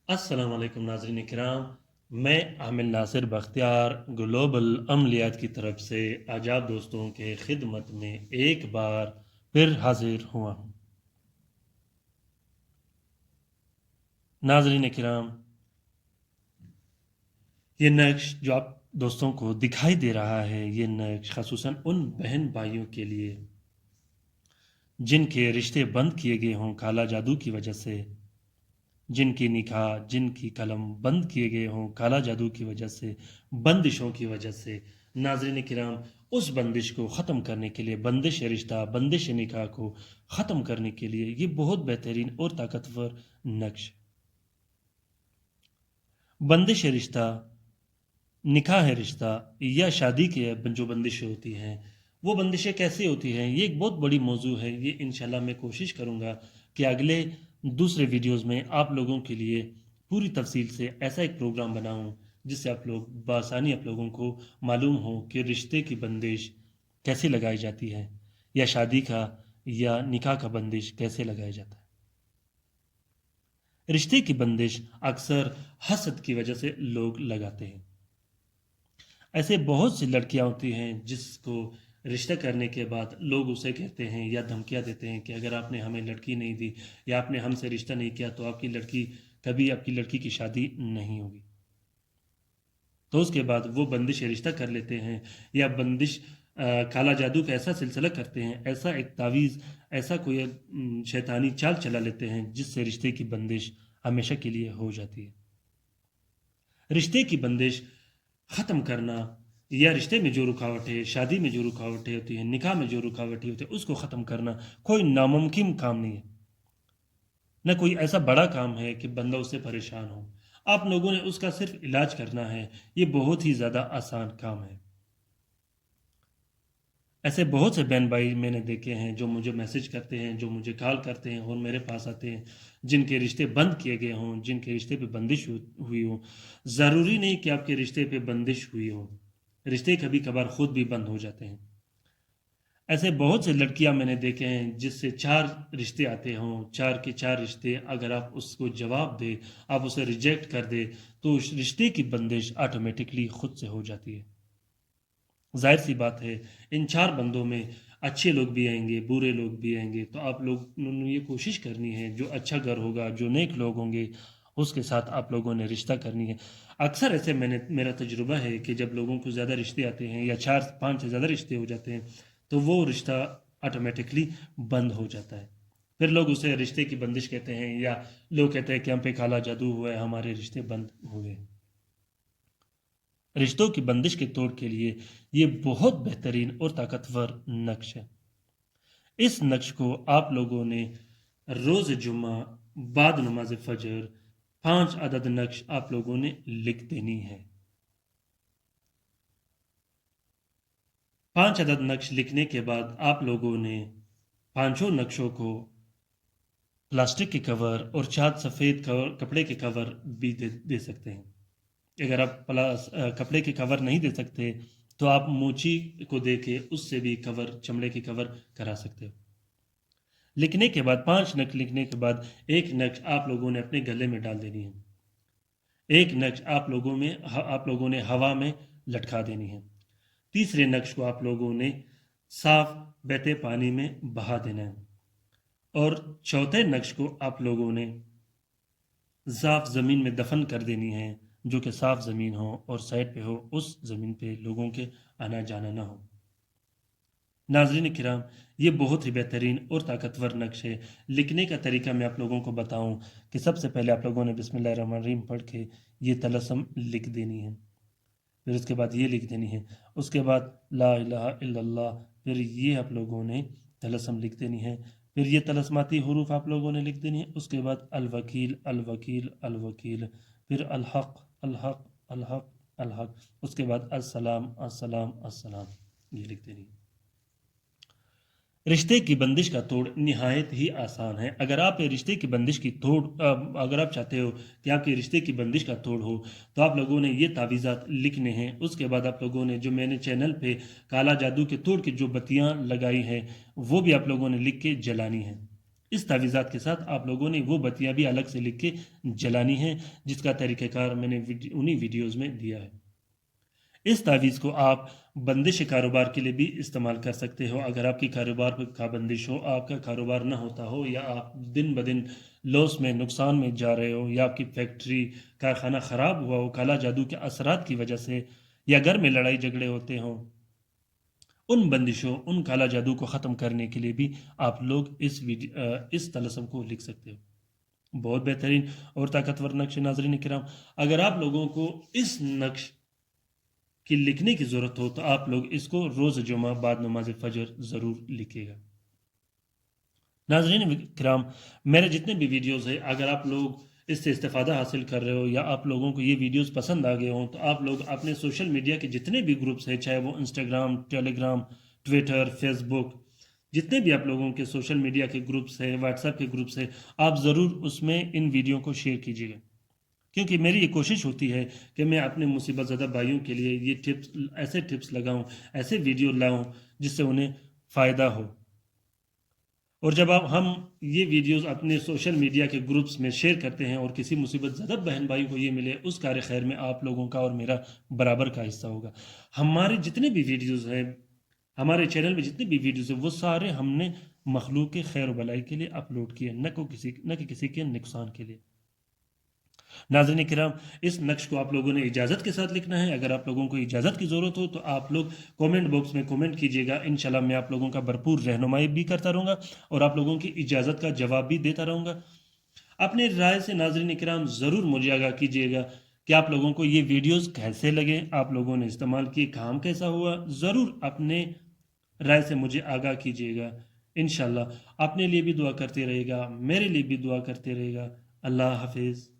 अस्सलाम वालेकुम नाज़रीन किराम। मैं आमिर नासिर बख्तियार ग्लोबल अमलियात की तरफ से आज आप दोस्तों के खिदमत में एक बार फिर हाजिर हुआ हूँ। नाज़रीन किराम, ये नक्श जो आप दोस्तों को दिखाई दे रहा है, ये नक्श ख़ासूसन उन बहन भाइयों के लिए जिनके रिश्ते बंद किए गए हों काला जादू की वजह से, जिनकी निकाह जिनकी कलम बंद किए गए हों काला जादू की वजह से, बंदिशों की वजह से। नाज़रीन किराम, उस बंदिश को ख़त्म करने के लिए, बंदिश रिश्ता बंदिश निकाह को ख़त्म करने के लिए ये बहुत बेहतरीन और ताकतवर नक्श। बंदिश रिश्ता, निकाह रिश्ता या शादी के जो बंदिशें होती हैं, वो बंदिशें कैसे होती हैं, ये एक बहुत बड़ी मौजू है। ये इंशाल्लाह मैं कोशिश करूँगा कि अगले दूसरे वीडियोस में आप लोगों के लिए पूरी तफसील से ऐसा एक प्रोग्राम बनाऊं जिससे आप लोग बआसानी आप लोगों को मालूम हो कि रिश्ते की बंदिश कैसे लगाई जाती है, या शादी का या निकाह का बंदिश कैसे लगाया जाता है। रिश्ते की बंदिश अक्सर हसद की वजह से लोग लगाते हैं। ऐसे बहुत सी लड़कियां होती हैं जिसको रिश्ता करने के बाद लोग उसे कहते हैं या धमकियां देते हैं कि अगर आपने हमें लड़की नहीं दी या आपने हमसे रिश्ता नहीं किया तो कभी आपकी लड़की की शादी नहीं होगी। तो उसके बाद वो बंदिश रिश्ता कर लेते हैं या बंदिश काला जादू का ऐसा सिलसिला करते हैं, ऐसा एक तावीज़, ऐसा कोई शैतानी चाल चला लेते हैं जिससे रिश्ते की बंदिश हमेशा के लिए हो जाती है। रिश्ते की बंदिश ख़त्म करना या रिश्ते में जो रुकावटें, शादी में जो रुकावटें होती हैं, निकाह में जो रुकावटें होती हैं, उसको ख़त्म करना कोई नामुमकिन काम नहीं है। न कोई ऐसा बड़ा काम है कि बंदा उससे परेशान हो। आप लोगों ने उसका सिर्फ इलाज करना है। ये बहुत ही ज़्यादा आसान काम है। ऐसे बहुत से बहन भाई मैंने देखे हैं जो मुझे मैसेज करते हैं, जो मुझे कॉल करते हैं और मेरे पास आते हैं, जिनके रिश्ते बंद किए गए हों, जिनके रिश्ते पे बंदिश हुई हो। ज़रूरी नहीं कि आपके रिश्ते पे बंदिश हुई हो, रिश्ते कभी कभार खुद भी बंद हो जाते हैं। ऐसे बहुत से लड़कियां मैंने देखे हैं जिससे चार रिश्ते आते हों, चार के चार रिश्ते अगर आप उसको जवाब दे, आप उसे रिजेक्ट कर दे, तो उस रिश्ते की बंदिश ऑटोमेटिकली खुद से हो जाती है। जाहिर सी बात है, इन चार बंदों में अच्छे लोग भी आएंगे, बुरे लोग भी आएंगे, तो आप लोग ने ये कोशिश करनी है जो अच्छा घर होगा, जो नेक लोग होंगे, उसके साथ आप लोगों ने रिश्ता करनी है। अक्सर ऐसे मेरा तजुर्बा है कि जब लोगों को ज़्यादा रिश्ते आते हैं या चार पाँच से ज़्यादा रिश्ते हो जाते हैं तो वो रिश्ता ऑटोमेटिकली बंद हो जाता है। फिर लोग उसे रिश्ते की बंदिश कहते हैं या लोग कहते हैं कि हम पे काला जादू हुआ है, हमारे रिश्ते बंद हुए। रिश्तों की बंदिश के तोड़ के लिए ये बहुत बेहतरीन और ताकतवर नक्श है। इस नक्श को आप लोगों ने रोज़ जुम्मा बाद नमाज फजर 5 अदद नक्श आप लोगों ने लिख देनी है। 5 अदद नक्श लिखने के बाद आप लोगों ने पांचों नक्शों को प्लास्टिक के कवर और चार सफ़ेद कपड़े के कवर भी दे सकते हैं। अगर आप कपड़े के कवर नहीं दे सकते तो आप मोची को दे के उससे भी कवर, चमड़े के कवर करा सकते हो। लिखने के बाद 5 नक्श लिखने के बाद एक नक्श आप लोगों ने अपने गले में डाल देनी है। एक नक्श आप लोगों ने हवा में लटका देनी है। तीसरे नक्श को आप लोगों ने साफ बहते पानी में बहा देना है। और चौथे नक्श को आप लोगों ने साफ ज़मीन में दफन कर देनी है, जो कि साफ ज़मीन हो और साइड पे हो, उस ज़मीन पे लोगों के आना जाना ना हो। नाज़रीन किराम, ये बहुत ही बेहतरीन और ताकतवर नक्श है। लिखने का तरीका मैं आप लोगों को बताऊं कि सबसे पहले आप लोगों ने बिस्मिल्लाहिर्रहमानिर्रहीम पढ़ के ये तलस्सम लिख देनी है। फिर उसके बाद ये लिख देनी है। उसके बाद ला इलाहा इल्लल्लाह, फिर ये आप लोगों ने तलस्सम लिख देनी है। फिर ये तलस्माती हुरूफ आप लोगों ने लिख देनी है। उसके बाद अल वकील अल वकील अल वकील, फिर अल हक अल हक अल हक अल हक, उसके बाद अस्सलाम अस्सलाम अस्सलाम, ये लिख देनी है। रिश्ते की बंदिश का तोड़ निहायत ही आसान है। अगर आप चाहते हो कि आपके रिश्ते की बंदिश का तोड़ हो तो आप लोगों ने ये तावीज़ात लिखने हैं। उसके बाद आप लोगों ने जो मैंने चैनल पे काला जादू के तोड़ की जो बत्तियां लगाई हैं वो भी आप लोगों ने लिख के जलानी है। اس تعویذات کے ساتھ آپ لوگوں نے وہ بتیاں بھی الگ سے لکھ کے جلانی ہیں، جس کا طریقہ کار میں نے انہی ویڈیوز میں دیا ہے۔ اس تعویذ کو آپ بندش کاروبار کے لیے بھی استعمال کر سکتے ہو۔ اگر آپ کی کاروبار کا بندش ہو، آپ کا کاروبار نہ ہوتا ہو، یا آپ دن بدن لاس میں، نقصان میں جا رہے ہو، یا آپ کی فیکٹری، کارخانہ خراب ہوا ہو کالا جادو کے اثرات کی وجہ سے، یا گھر میں لڑائی جھگڑے ہوتے ہوں، ان بندشوں، ان کالا جادو کو ختم کرنے کے لیے بھی آپ لوگ اس طلسم کو لکھ سکتے ہو۔ بہت بہترین اور طاقتور نقش ناظرین کرام، اگر آپ لوگوں کو اس نقش کی لکھنے کی ضرورت ہو تو آپ لوگ اس کو روز جمعہ بعد نماز فجر ضرور لکھے گا۔ ناظرین کرام، میرے جتنے بھی ویڈیوز ہیں، اگر آپ لوگ اس سے استفادہ حاصل کر رہے ہو، یا آپ لوگوں کو یہ ویڈیوز پسند آ گئے ہوں، تو آپ لوگ اپنے سوشل میڈیا کے جتنے بھی گروپس ہیں، چاہے وہ انسٹاگرام، ٹیلی گرام، ٹویٹر، فیس بک، جتنے بھی آپ لوگوں کے سوشل میڈیا کے گروپس ہیں، واٹس ایپ کے گروپس ہیں، آپ ضرور اس میں ان ویڈیو کو شیئر کیجیے گا، کیونکہ میری یہ کوشش ہوتی ہے کہ میں اپنے مصیبت زدہ بھائیوں کے لیے یہ ایسے ٹپس لگاؤں، ایسے ویڈیو لاؤں جس سے انہیں فائدہ ہو۔ اور جب ہم یہ ویڈیوز اپنے سوشل میڈیا کے گروپس میں شیئر کرتے ہیں اور کسی مصیبت زدہ بہن بھائی کو یہ ملے، اس کار خیر میں آپ لوگوں کا اور میرا برابر کا حصہ ہوگا۔ ہمارے جتنے بھی ویڈیوز ہیں، ہمارے چینل میں جتنے بھی ویڈیوز ہیں، وہ سارے ہم نے مخلوق کے خیر و بلائی کے لیے اپلوڈ کیے، نہ کہ کسی کے نقصان کے لیے۔ ناظرین کرام، اس نقش کو آپ لوگوں نے اجازت کے ساتھ لکھنا ہے۔ اگر آپ لوگوں کو اجازت کی ضرورت ہو تو آپ لوگ کومنٹ باکس میں کومنٹ کیجیے گا، انشاءاللہ میں آپ لوگوں کا بھرپور رہنمائی بھی کرتا رہوں گا اور آپ لوگوں کی اجازت کا جواب بھی دیتا رہوں گا۔ اپنے رائے سے ناظرین کرام ضرور مجھے آگاہ کیجیے گا کہ آپ لوگوں کو یہ ویڈیوز کیسے لگے، آپ لوگوں نے استعمال کیے، کام کیسا ہوا، ضرور اپنے رائے سے مجھے آگاہ کیجیے گا۔ انشاءاللہ اپنے لیے بھی دعا کرتے رہے گا، میرے لیے بھی دعا کرتے رہے گا۔ اللہ حافظ۔